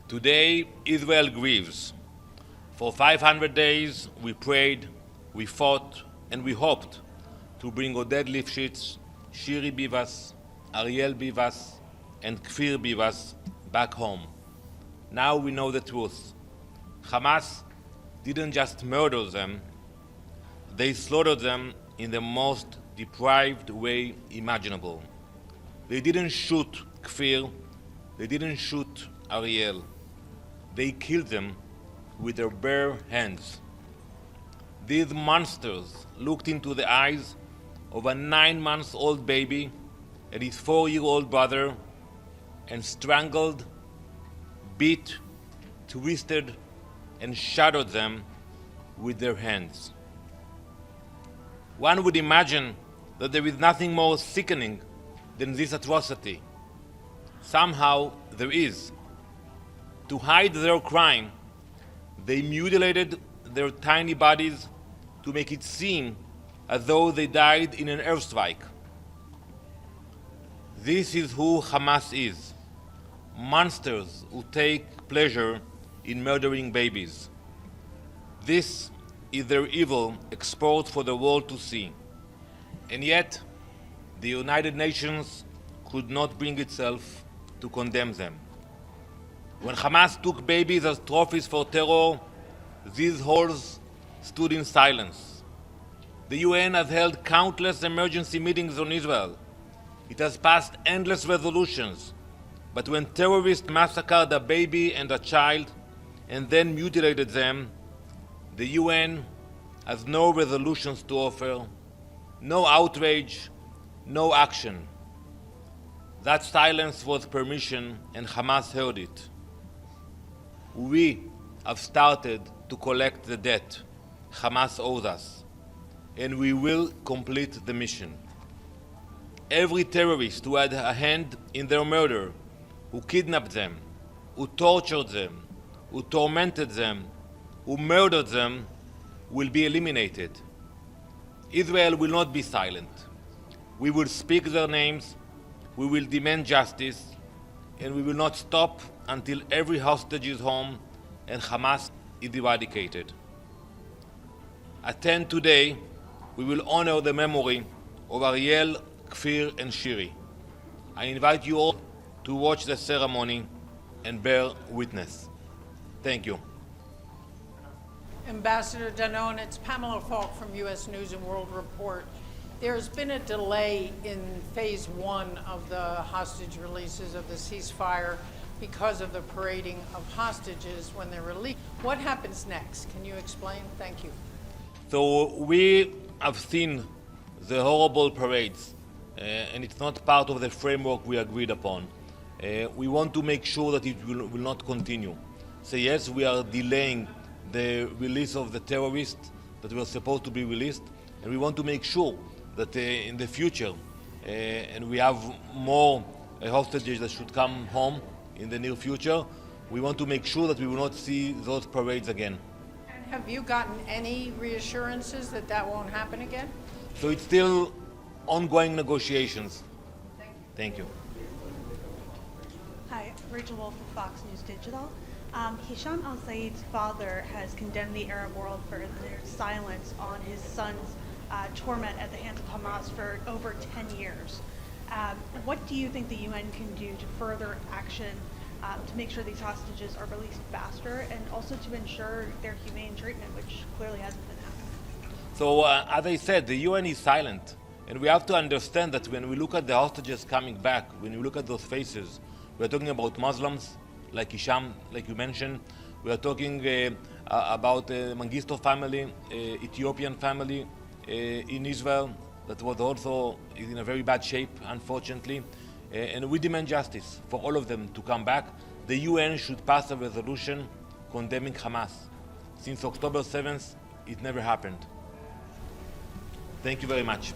Today, Israel grieves. For 500 days, we prayed, we fought, and we hoped to bring Oded Lifshitz, Shiri Bivas, Ariel Bivas, and Kfir Bivas back home. Now we know the truth. Hamas didn't just murder them, they slaughtered them in the most deprived way imaginable. They didn't shoot Kfir, they didn't shoot Ariel. They killed them with their bare hands. These monsters looked into the eyes of a 9-month-old baby and his 4-year-old brother and strangled, beat, twisted, and shattered them with their hands. One would imagine that there is nothing more sickening than this atrocity. Somehow there is. To hide their crime, they mutilated their tiny bodies to make it seem as though they died in an airstrike. This is who Hamas is. Monsters who take pleasure in murdering babies. This is their evil exposed for the world to see. And yet, the United Nations could not bring itself to condemn them. When Hamas took babies as trophies for terror, these horrors stood in silence. The UN has held countless emergency meetings on Israel. It has passed endless resolutions. But when terrorists massacred a baby and a child and then mutilated them, the UN has no resolutions to offer, no outrage, no action. That silence was permission, and Hamas heard it. We have started to collect the debt Hamas owes us, and we will complete the mission. Every terrorist who had a hand in their murder, who kidnapped them, who tortured them, who tormented them, who murdered them, will be eliminated. Israel will not be silent. We will speak their names, we will demand justice, and we will not stop until every hostage is home and Hamas is eradicated. At 10 today, we will honor the memory of Ariel, Kfir, and Shiri. I invite you all to watch the ceremony and bear witness. Thank you. Ambassador Danon, it's Pamela Falk from U.S. News and World Report. There's been a delay in phase 1 of the hostage releases of the ceasefire because of the parading of hostages when they're released. What happens next? Can you explain? Thank you. So we have seen the horrible parades, and it's not part of the framework we agreed upon. We want to make sure that it will not continue. So yes, we are delaying the release of the terrorists that were supposed to be released, and we want to make sure that in the future, and we have more hostages that should come home in the near future, we want to make sure that we will not see those parades again. Have you gotten any reassurances that that won't happen again? So it's still ongoing negotiations. Thank you. Hi, Rachel Wolf of Fox News Digital. Hisham al-Said's father has condemned the Arab world for their silence on his son's torment at the hands of Hamas for over 10 years. What do you think the UN can do to further action to make sure these hostages are released faster and also to ensure their humane treatment, which clearly hasn't been happening? So as I said, the UN is silent. And we have to understand that when we look at the hostages coming back, when we look at those faces, we're talking about Muslims, like Hisham, like you mentioned. We are talking about Mengistu family, Ethiopian family in Israel that was also in a very bad shape, unfortunately. And we demand justice for all of them to come back. The UN should pass a resolution condemning Hamas. Since October 7th, it never happened. Thank you very much.